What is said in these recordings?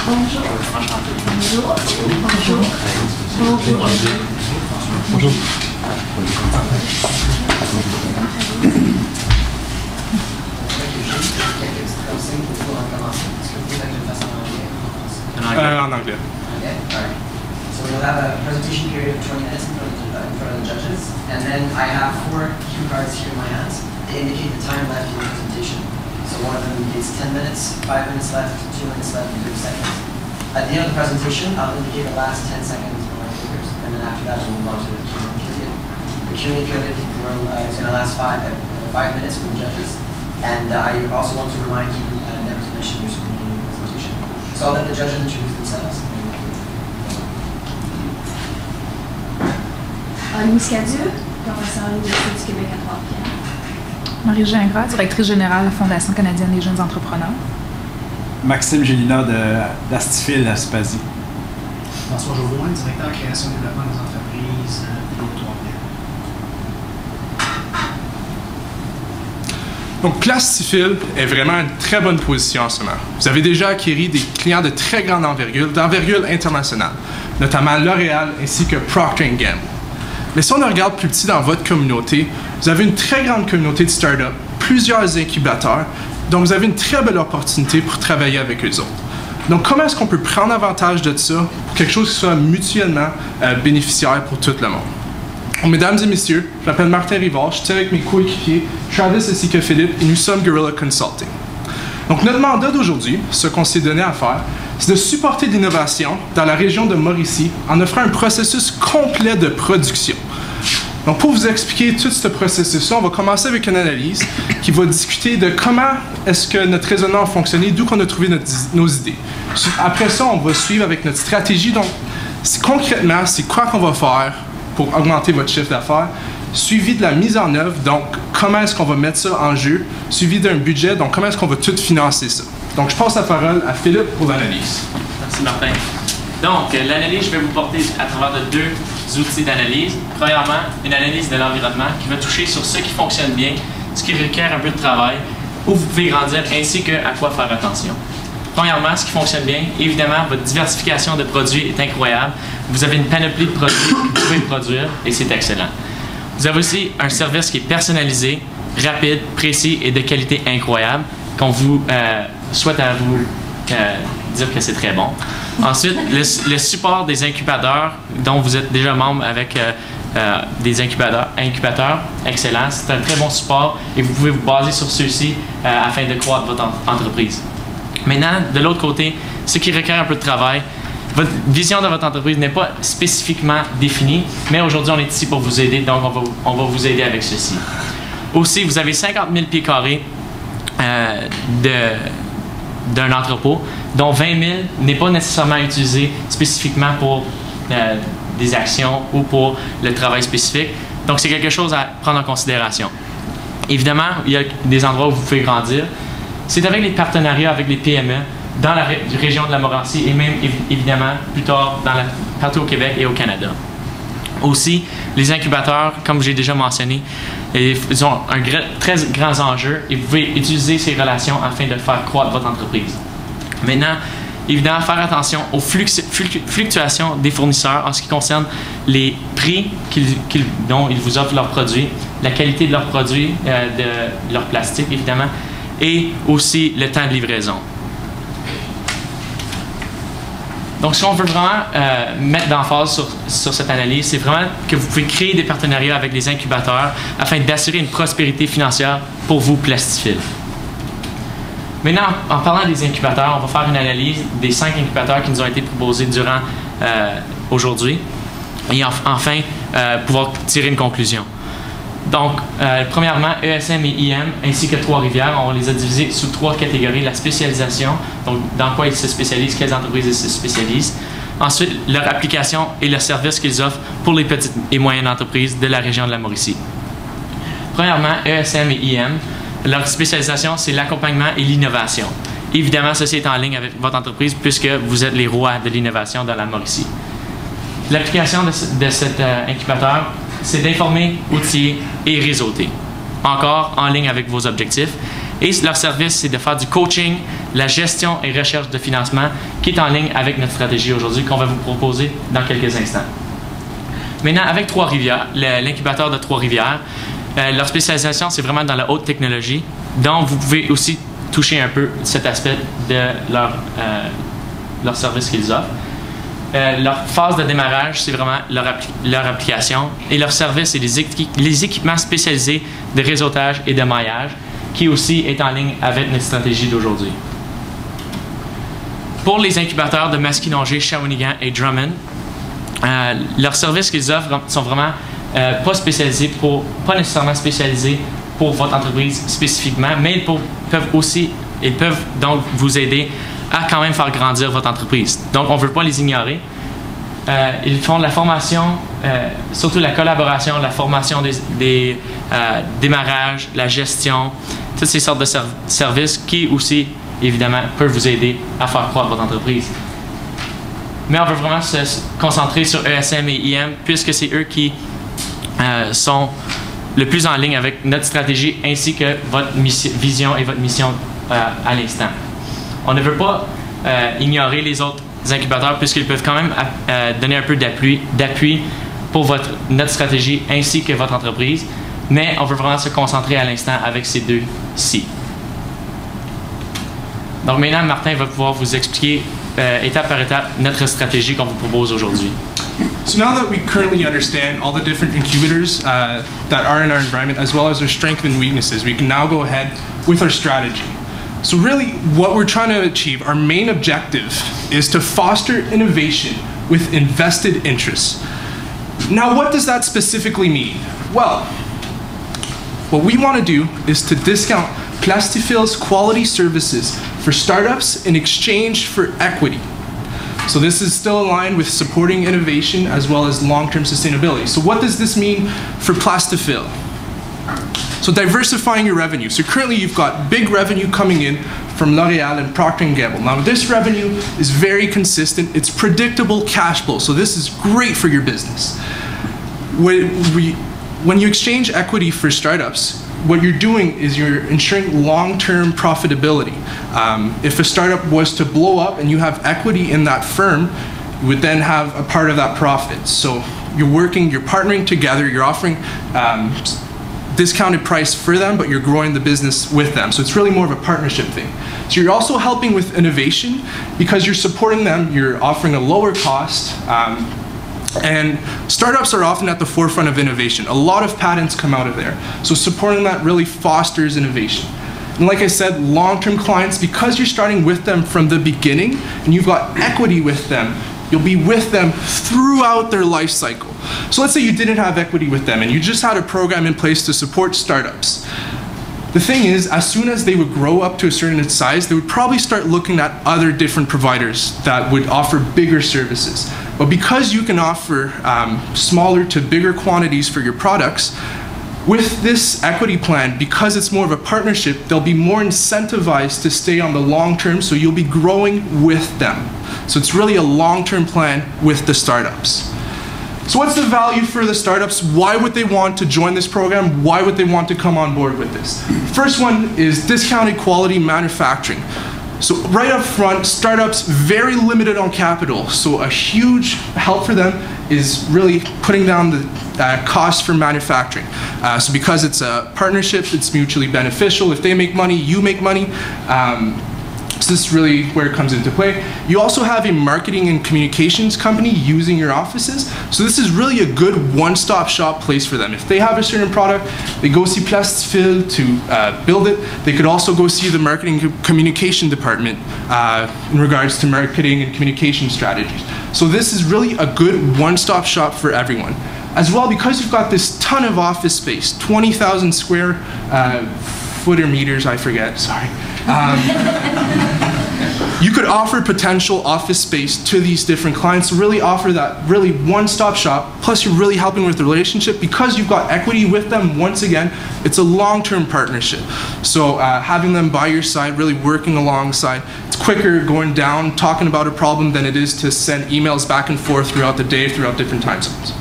Bonjour. Bonjour. Bonjour. Bonjour. Bonjour. En anglais. So we'll have a presentation period of 20 minutes in front of the judges, and then I have 4 cue cards here in my hands. They indicate the time left in the presentation. So one of them indicates 10 minutes, 5 minutes left, 2 minutes left, and 30 seconds. At the end of the presentation, I'll indicate the last 10 seconds of my fingers, and then after that we'll move on to the Q&A period. The Q&A period is going to last 5 minutes for the judges, and I also want to remind you never to mention your screen in the presentation. So I'll let the judges introduce themselves. Louis Cadieux, professeur à l'Université du Québec à Trois-Rivières. Marie-Gingras, directrice générale de la Fondation canadienne des jeunes entrepreneurs. Maxime Gélina d'Astifil à Spasie. François Jodoin, directeur création et développement des entreprises de Trois-Rivières. Donc, Plastifil est vraiment une très bonne position en ce moment. Vous avez déjà acquis des clients de très grande envergure, d'envergure internationale, notamment L'Oréal ainsi que Procter & Gamble. Mais si on regarde plus petit dans votre communauté, vous avez une très grande communauté de start-up, plusieurs incubateurs, donc vous avez une très belle opportunité pour travailler avec eux autres. Donc, comment est-ce qu'on peut prendre avantage de ça pour quelque chose qui soit mutuellement bénéficiaire pour tout le monde? Donc, mesdames et messieurs, je m'appelle Martin Rivard, je suis avec mes coéquipiers Travis ainsi que Philippe et nous sommes Gorilla Consulting. Donc, notre mandat d'aujourd'hui, ce qu'on s'est donné à faire, c'est de supporter l'innovation dans la région de Mauricie en offrant un processus complet de production. Donc, pour vous expliquer tout ce processus-là, on va commencer avec une analyse qui va discuter de comment est-ce que notre raisonnement a fonctionné, d'où qu'on a trouvé nos idées. Après ça, on va suivre avec notre stratégie. Donc, concrètement, c'est quoi qu'on va faire pour augmenter votre chiffre d'affaires, suivi de la mise en œuvre, donc comment est-ce qu'on va mettre ça en jeu, suivi d'un budget, donc comment est-ce qu'on va tout financer ça. Donc, je passe la parole à Philippe pour l'analyse. Merci, Martin. Donc, l'analyse, je vais vous porter à travers de 2 outils d'analyse. Premièrement, une analyse de l'environnement qui va toucher sur ce qui fonctionne bien, ce qui requiert un peu de travail, où vous pouvez grandir, ainsi que à quoi faire attention. Premièrement, ce qui fonctionne bien, évidemment, votre diversification de produits est incroyable. Vous avez une panoplie de produits que vous pouvez produire et c'est excellent. Vous avez aussi un service qui est personnalisé, rapide, précis et de qualité incroyable, qu'on vous souhaite à vous dire que c'est très bon. Ensuite, le support des incubateurs, dont vous êtes déjà membre avec des incubateurs, excellent. C'est un très bon support et vous pouvez vous baser sur ceux-ci afin de croître votre entreprise. Maintenant, de l'autre côté, ce qui requiert un peu de travail, votre vision de votre entreprise n'est pas spécifiquement définie, mais aujourd'hui, on est ici pour vous aider, donc on va vous aider avec ceci. Aussi, vous avez 50 000 pieds carrés d'un entrepôt, dont 20 000 n'est pas nécessairement utilisé spécifiquement pour des actions ou pour le travail spécifique. Donc, c'est quelque chose à prendre en considération. Évidemment, il y a des endroits où vous pouvez grandir. C'est avec les partenariats avec les PME dans la région de la Mauricie et même évidemment plus tard partout au Québec et au Canada. Aussi, les incubateurs, comme j'ai déjà mentionné, ils ont un très grand enjeu et vous pouvez utiliser ces relations afin de faire croître votre entreprise. Maintenant, évidemment, faire attention aux fluctuations des fournisseurs en ce qui concerne les prix dont ils vous offrent leurs produits, la qualité de leurs produits, de leur plastique évidemment, et aussi le temps de livraison. Donc, ce qu'on veut vraiment mettre d'emphase sur cette analyse, c'est vraiment que vous pouvez créer des partenariats avec les incubateurs afin d'assurer une prospérité financière pour vous, Plastifil. Maintenant, en parlant des incubateurs, on va faire une analyse des 5 incubateurs qui nous ont été proposés durant aujourd'hui et enfin pouvoir tirer une conclusion. Donc, premièrement, ESM et IM, ainsi que Trois-Rivières, on les a divisés sous 3 catégories. La spécialisation, donc dans quoi ils se spécialisent, quelles entreprises ils se spécialisent. Ensuite, leur application et le service qu'ils offrent pour les petites et moyennes entreprises de la région de la Mauricie. Premièrement, ESM et IM, leur spécialisation, c'est l'accompagnement et l'innovation. Évidemment, ceci est en ligne avec votre entreprise puisque vous êtes les rois de l'innovation dans la Mauricie. L'application de cet incubateur, c'est d'informer, outiller et réseauter. Encore en ligne avec vos objectifs. Et leur service, c'est de faire du coaching, la gestion et recherche de financement qui est en ligne avec notre stratégie aujourd'hui qu'on va vous proposer dans quelques instants. Maintenant, avec Trois-Rivières, l'incubateur de Trois-Rivières, leur spécialisation, c'est vraiment dans la haute technologie. Donc, vous pouvez aussi toucher un peu cet aspect de leur service qu'ils offrent. Leur phase de démarrage, c'est vraiment leur application. Et leur service, c'est les équipements spécialisés de réseautage et de maillage, qui aussi est en ligne avec notre stratégie d'aujourd'hui. Pour les incubateurs de Masquinongé, Shawinigan et Drummond, leurs services qu'ils offrent sont vraiment pas nécessairement spécialisés pour votre entreprise spécifiquement, mais ils peuvent donc vous aider à quand même faire grandir votre entreprise. Donc, on ne veut pas les ignorer. Ils font de la formation, surtout la collaboration, la formation des démarrages, la gestion, toutes ces sortes de services qui aussi, évidemment, peuvent vous aider à faire croître votre entreprise. Mais on veut vraiment se concentrer sur ESM et IM puisque c'est eux qui sont le plus en ligne avec notre stratégie ainsi que votre vision et votre mission à l'instant. On ne veut pas ignorer les autres incubateurs puisqu'ils peuvent quand même donner un peu d'appui pour notre stratégie ainsi que votre entreprise, mais on veut vraiment se concentrer à l'instant avec ces deux-ci. Donc maintenant, Martin va pouvoir vous expliquer étape par étape notre stratégie qu'on vous propose aujourd'hui. So now that we currently understand all the different incubators that are in our environment, as well as their strengths and weaknesses, we can now go ahead with our strategy. So really, what we're trying to achieve, our main objective, is to foster innovation with invested interests. Now, what does that specifically mean? Well, what we want to do is to discount Plastifil's quality services for startups in exchange for equity. So this is still aligned with supporting innovation as well as long-term sustainability. So what does this mean for Plastifil? So diversifying your revenue. So currently you've got big revenue coming in from L'Oréal and Procter & Gamble. Now this revenue is very consistent. It's predictable cash flow. So this is great for your business. When you exchange equity for startups, what you're doing is you're ensuring long-term profitability. If a startup was to blow up and you have equity in that firm, you would then have a part of that profit. So you're partnering together, you're offering discounted price for them, but you're growing the business with them. So it's really more of a partnership thing. So you're also helping with innovation because you're supporting them, you're offering a lower cost, and startups are often at the forefront of innovation. A lot of patents come out of there. So supporting that really fosters innovation. And like I said, long-term clients, because you're starting with them from the beginning and you've got equity with them, you'll be with them throughout their life cycle. So let's say you didn't have equity with them and you just had a program in place to support startups. The thing is, as soon as they would grow up to a certain size, they would probably start looking at other different providers that would offer bigger services. But because you can offer smaller to bigger quantities for your products, with this equity plan, because it's more of a partnership, they'll be more incentivized to stay on the long term, so you'll be growing with them. So it's really a long-term plan with the startups. So what's the value for the startups? Why would they want to join this program? Why would they want to come on board with this? First one is discounted quality manufacturing. So right up front, startups very limited on capital. So a huge help for them is really putting down the cost for manufacturing. So because it's a partnership, it's mutually beneficial. If they make money, you make money. So this is really where it comes into play. You also have a marketing and communications company using your offices. So this is really a good one-stop shop place for them. If they have a certain product, they go see Plastifil to build it. They could also go see the marketing and communication department in regards to marketing and communication strategies. So this is really a good one-stop shop for everyone. As well, because you've got this ton of office space, 20,000 square foot or meters, I forget, sorry. You could offer potential office space to these different clients, really offer that really one-stop shop, plus you're really helping with the relationship because you've got equity with them. Once again, it's a long-term partnership. So having them by your side, really working alongside, it's quicker going down, talking about a problem than it is to send emails back and forth throughout the day, throughout different time zones.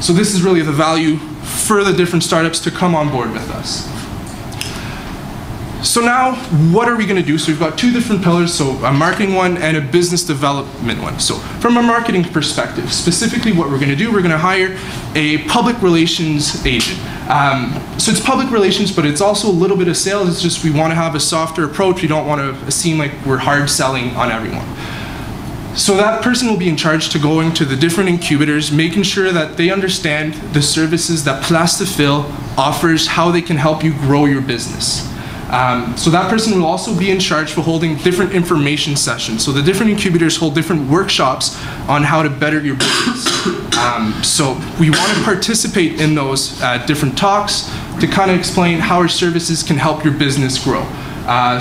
So this is really the value for the different startups to come on board with us. So now, what are we going to do? So we've got two different pillars, so a marketing one and a business development one. So from a marketing perspective, specifically what we're going to do, we're going to hire a public relations agent. So it's public relations, but it's also a little bit of sales. It's just we want to have a softer approach. We don't want to seem like we're hard selling on everyone. So that person will be in charge to going to the different incubators, making sure that they understand the services that Place to Fill offers, how they can help you grow your business. So that person will also be in charge for holding different information sessions. So the different incubators hold different workshops on how to better your business. So we want to participate in those different talks to kind of explain how our services can help your business grow.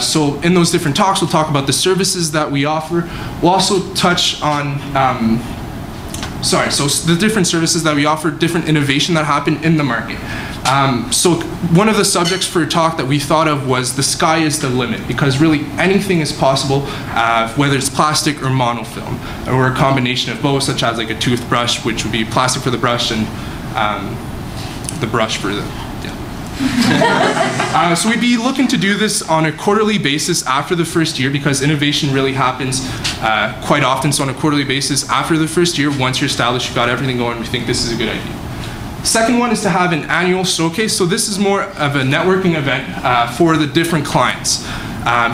So in those different talks, we'll talk about the services that we offer. We'll also touch on, so the different services that we offer, different innovation that happen in the market. So one of the subjects for a talk that we thought of was the sky is the limit, because really anything is possible, whether it's plastic or monofilm, or a combination of both, such as like a toothbrush, which would be plastic for the brush and the brush for the, so we'd be looking to do this on a quarterly basis after the first year, because innovation really happens quite often. So on a quarterly basis after the first year, once you're established, you've got everything going, we think this is a good idea. Second one is to have an annual showcase. So this is more of a networking event for the different clients.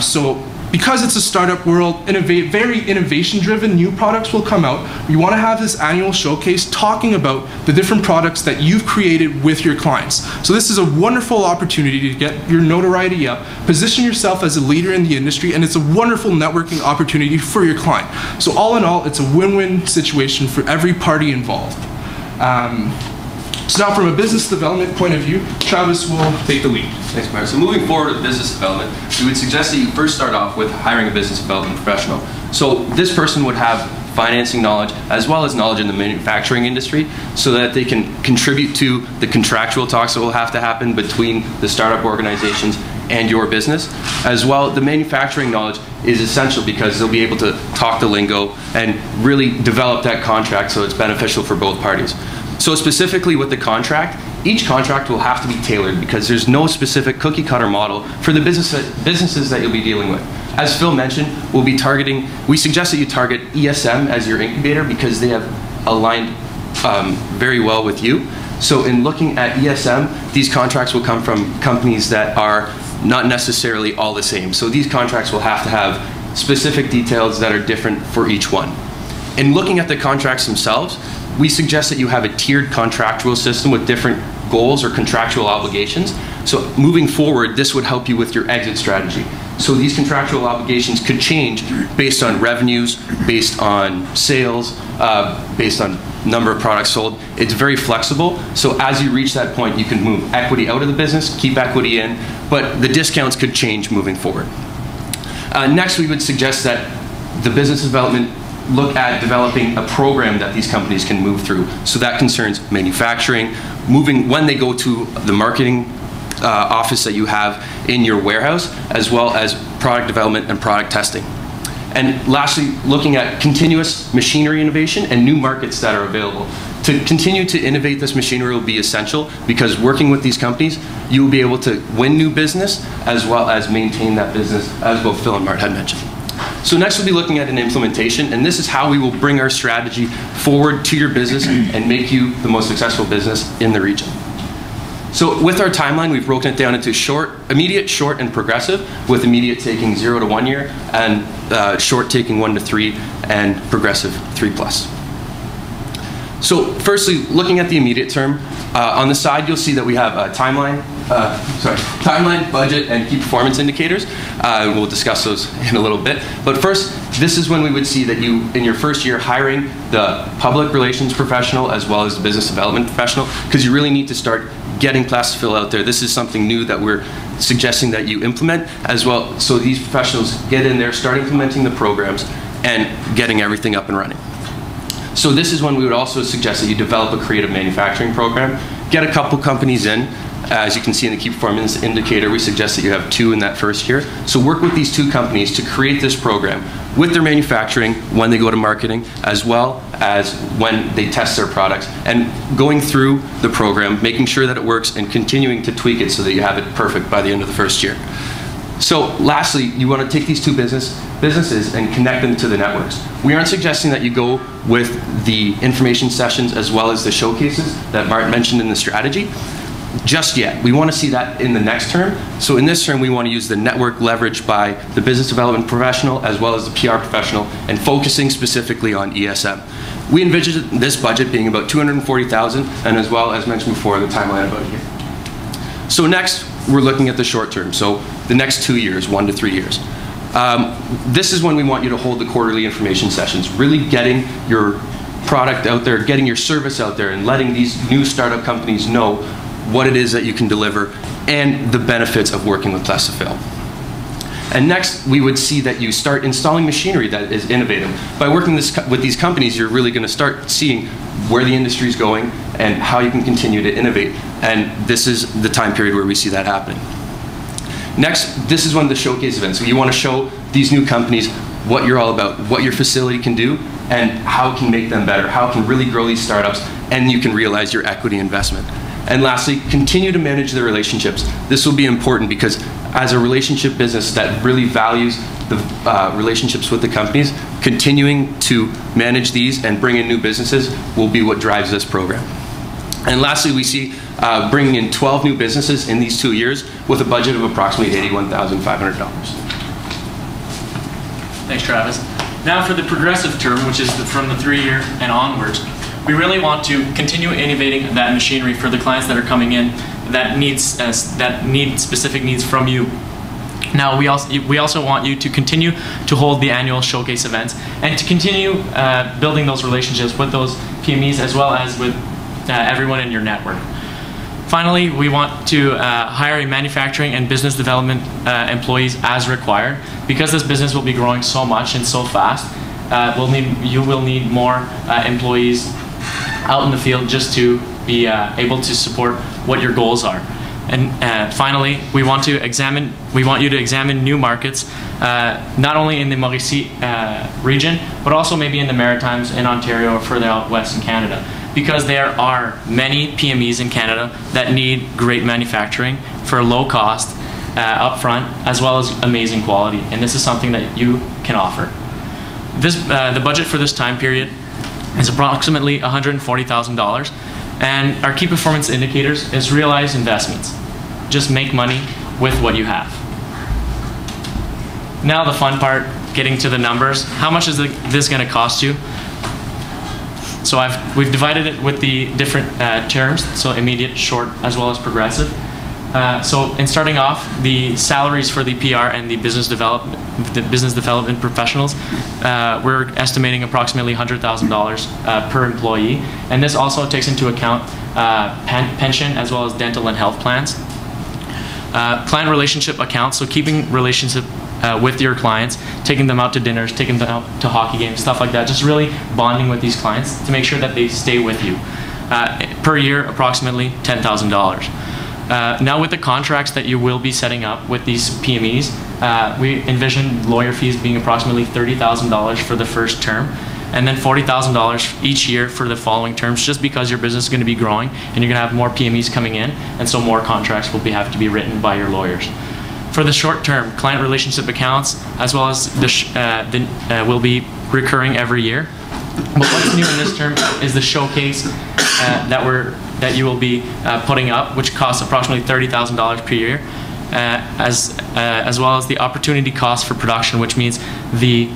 So because it's a startup world, very innovation-driven, new products will come out. We want to have this annual showcase talking about the different products that you've created with your clients. So this is a wonderful opportunity to get your notoriety up, position yourself as a leader in the industry, and it's a wonderful networking opportunity for your client. So all in all, it's a win-win situation for every party involved. So now from a business development point of view, Travis will take the lead. Thanks, Mark. So moving forward with business development, we would suggest that you first start off with hiring a business development professional. So this person would have financing knowledge as well as knowledge in the manufacturing industry, so that they can contribute to the contractual talks that will have to happen between the startup organizations and your business. As well, the manufacturing knowledge is essential because they'll be able to talk the lingo and really develop that contract so it's beneficial for both parties. So specifically with the contract, each contract will have to be tailored because there's no specific cookie cutter model for the businesses that you'll be dealing with. As Phil mentioned, we suggest that you target ESM as your incubator because they have aligned very well with you. So in looking at ESM, these contracts will come from companies that are not necessarily all the same. So these contracts will have to have specific details that are different for each one. In looking at the contracts themselves, we suggest that you have a tiered contractual system with different goals or contractual obligations. So moving forward, this would help you with your exit strategy. So these contractual obligations could change based on revenues, based on sales, based on number of products sold. It's very flexible. So as you reach that point, you can move equity out of the business, keep equity in, but the discounts could change moving forward. Next, we would suggest that the business development look at developing a program that these companies can move through. So that concerns manufacturing, moving when they go to the marketing office that you have in your warehouse, as well as product development and product testing. And lastly, looking at continuous machinery innovation and new markets that are available. To continue to innovate this machinery will be essential because working with these companies, you will be able to win new business as well as maintain that business, as both Phil and Mart had mentioned. So next we'll be looking at an implementation, and this is how we will bring our strategy forward to your business and make you the most successful business in the region. So with our timeline, we've broken it down into immediate, short, and progressive, with immediate taking 0 to 1 year, and short taking 1 to 3, and progressive 3+. So firstly, looking at the immediate term, on the side you'll see that we have a timeline, budget, and key performance indicators. We'll discuss those in a little bit. But first, this is when we would see that you, in your first year, hiring the public relations professional as well as the business development professional, because you really need to start getting Place to Fill out there. This is something new that we're suggesting that you implement as well. So these professionals get in there, start implementing the programs, and getting everything up and running. So this is when we would also suggest that you develop a creative manufacturing program, get a couple companies in. As you can see in the key performance indicator, we suggest that you have 2 in that first year. So work with these 2 companies to create this program with their manufacturing when they go to marketing, as well as when they test their products, and going through the program, making sure that it works and continuing to tweak it so that you have it perfect by the end of the first year. So lastly, you want to take these two businesses and connect them to the networks. We aren't suggesting that you go with the information sessions as well as the showcases that Bart mentioned in the strategy just yet. We want to see that in the next term. So in this term, we want to use the network leveraged by the business development professional as well as the PR professional and focusing specifically on ESM. We envision this budget being about $240,000 and as well as mentioned before, the timeline about a year. So next, we're looking at the short term. So the next 2 years, 1 to 3 years. This is when we want you to hold the quarterly information sessions, really getting your product out there, getting your service out there and letting these new startup companies know what it is that you can deliver and the benefits of working with Lesafil. And next, we would see that you start installing machinery that is innovative. By working with these companies, you're really going to start seeing where the industry is going and how you can continue to innovate. And this is the time period where we see that happening. Next, this is one of the showcase events. So you want to show these new companies what you're all about, what your facility can do, and how it can make them better, how it can really grow these startups, and you can realize your equity investment. And lastly, continue to manage the relationships. This will be important because as a relationship business that really values the relationships with the companies, continuing to manage these and bring in new businesses will be what drives this program. And lastly, we see bringing in 12 new businesses in these 2 years with a budget of approximately $81,500. Thanks, Travis. Now for the progressive term, which is from the 3-year and onwards, we really want to continue innovating that machinery for the clients that are coming in that need specific needs from you. Now we also want you to continue to hold the annual showcase events and to continue building those relationships with those PMEs as well as with everyone in your network. Finally, we want to hire a manufacturing and business development employees as required. Because this business will be growing so much and so fast, you will need more employees out in the field just to be able to support what your goals are. And finally, we want you to examine new markets, not only in the Mauricie region, but also maybe in the Maritimes, in Ontario, or further out west in Canada. Because there are many PMEs in Canada that need great manufacturing for low cost, upfront, as well as amazing quality. And this is something that you can offer. The budget for this time period is approximately $140,000. And our key performance indicators is realized investments. Just make money with what you have. Now the fun part, getting to the numbers. How much is this going to cost you? So we've divided it with the different terms, so immediate, short, as well as progressive. So in starting off, the salaries for the PR and the business development professionals, we're estimating approximately $100,000 per employee, and this also takes into account pension as well as dental and health plans. Client relationship accounts, so keeping relationship with your clients, taking them out to dinners, taking them out to hockey games, stuff like that, just really bonding with these clients to make sure that they stay with you. Per year, approximately $10,000. Now with the contracts that you will be setting up with these PMEs, we envision lawyer fees being approximately $30,000 for the first term, and then $40,000 each year for the following terms, just because your business is going to be growing and you're going to have more PMEs coming in, and so more contracts will have to be written by your lawyers. For the short term, client relationship accounts, as well as will be recurring every year. But what's new in this term is the showcase that you will be putting up, which costs approximately $30,000 per year, as well as the opportunity cost for production, which means the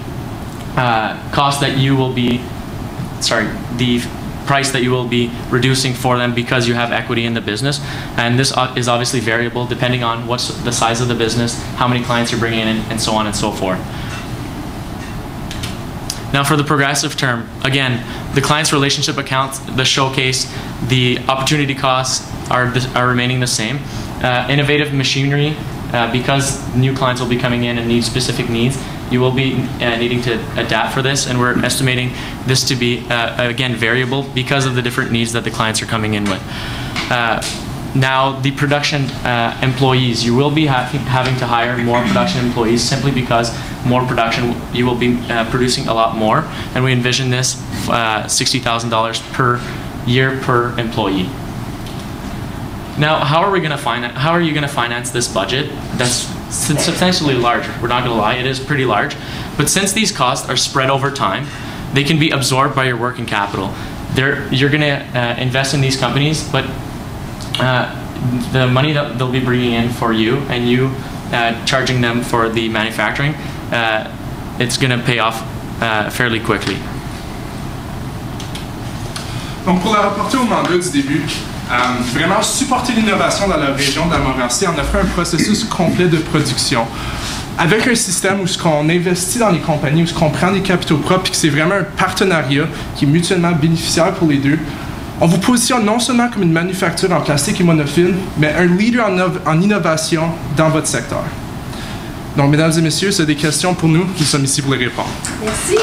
cost that you will be, the price that you will be reducing for them because you have equity in the business. And this is obviously variable depending on what's the size of the business, how many clients you're bringing in, and so on and so forth. Now for the progressive term, again, the client's relationship accounts, the showcase, the opportunity costs are remaining the same. Innovative machinery, because new clients will be coming in and need specific needs, you will be needing to adapt for this, and we're estimating this to be, again, variable because of the different needs that the clients are coming in with. Now, the production employees, you will be having to hire more production employees simply because more production, you will be producing a lot more, and we envision this $60,000 per year per employee. Now, how are you going to finance this budget? That's substantially larger. We're not going to lie, it is pretty large. But since these costs are spread over time, they can be absorbed by your working capital. You're going to invest in these companies, but the money that they'll be bringing in for you and you charging them for the manufacturing, it's going to pay off fairly quickly. Donc pour la rapporter au mandat du début, vraiment supporter l'innovation dans la région de la Montmorency en offrant un processus complet de production. Avec un système où on investit dans les compagnies, où on prend des capitaux propres et que c'est vraiment un partenariat qui est mutuellement bénéficiaire pour les deux, on vous positionne non seulement comme une manufacture en plastique et monofilm, mais un leader en innovation dans votre secteur. Donc, mesdames et messieurs, si vous avez des questions pour nous, nous sommes ici pour les répondre. Merci.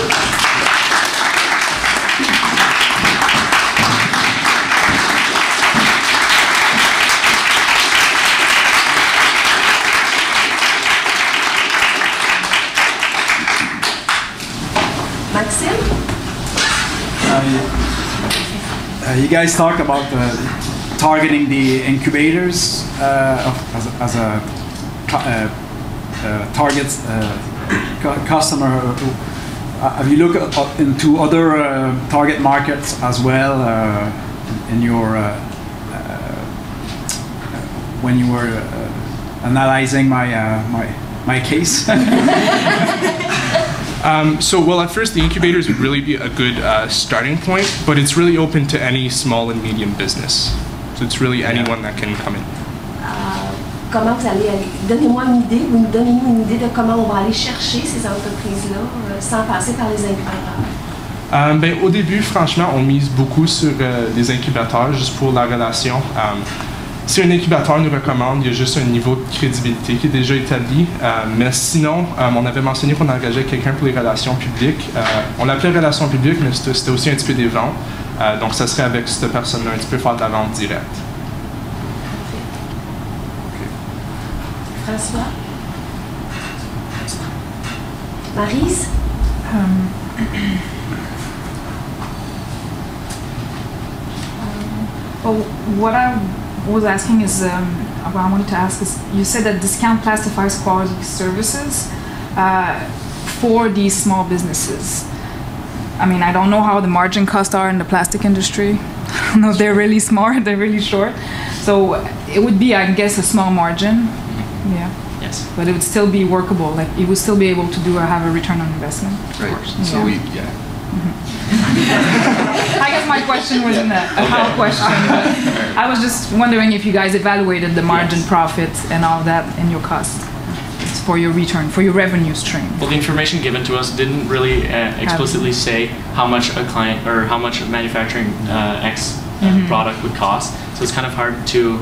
Maxime? You guys talk about targeting the incubators as a target customer. Have you looked into other target markets as well in your when you were analyzing my case? Well, at first, the incubators would really be a good starting point, but it's really open to any small and medium business. So it's really anyone that can come in. Comment vous allez aller? Donnez-moi une idée, ou donnez-nous une idée de comment on va aller chercher ces entreprises-là sans passer par les incubateurs. Au début, franchement, on mise beaucoup sur des incubateurs juste pour la relation. Si un incubateur nous recommande, il y a juste un niveau de crédibilité qui est déjà établi. Mais sinon, on avait mentionné qu'on engageait quelqu'un pour les relations publiques. On l'appelait relations publiques, mais c'était aussi un petit peu des ventes. Donc, ça serait avec cette personne-là, un petit peu faire de la vente directe. François? Maryse? What I was asking is, what I wanted to ask is, you said that discount classifies quality services for these small businesses. I mean, I don't know how the margin costs are in the plastic industry. I don't know if they're really smart, they're really short. So it would be, I guess, a small margin. Yeah. Yes. But it would still be workable. Like, you would still be able to have a return on investment. Right. Yeah. So I guess my question wasn't a how question, but I was just wondering if you guys evaluated the margin, profit, and all that in your cost. It's for your return, for your revenue stream. Well, the information given to us didn't really explicitly say how much a client or how much manufacturing X product would cost. So it's kind of hard to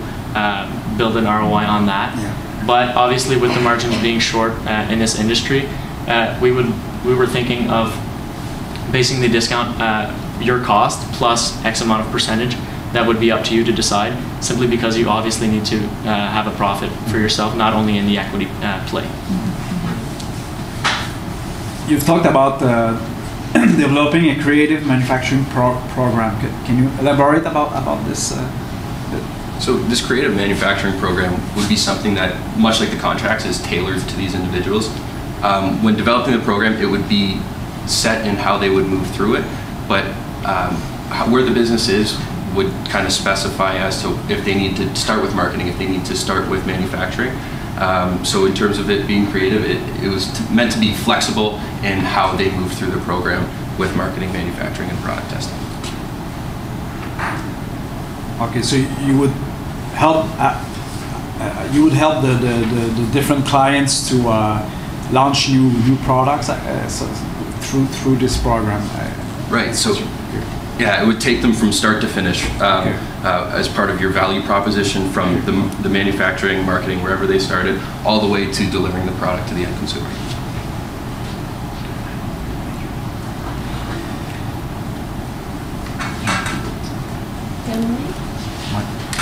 build an ROI on that. Yeah. But obviously, with the margins being short in this industry, we were thinking of basing the discount your cost plus X amount of percentage. That would be up to you to decide, simply because you obviously need to have a profit for yourself, not only in the equity play. You've talked about developing a creative manufacturing program. Can you elaborate about this? So this creative manufacturing program would be something that, much like the contracts, is tailored to these individuals. When developing the program, it would be set in how they would move through it, but where the business is would kind of specify as to if they need to start with marketing, if they need to start with manufacturing. So in terms of it being creative, it was meant to be flexible in how they move through the program with marketing, manufacturing, and product testing. Okay, so you would help the different clients to launch new products through this program. Right. So yeah, it would take them from start to finish as part of your value proposition, from the manufacturing, marketing, wherever they started, all the way to delivering the product to the end consumer.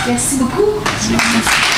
Merci beaucoup. Merci.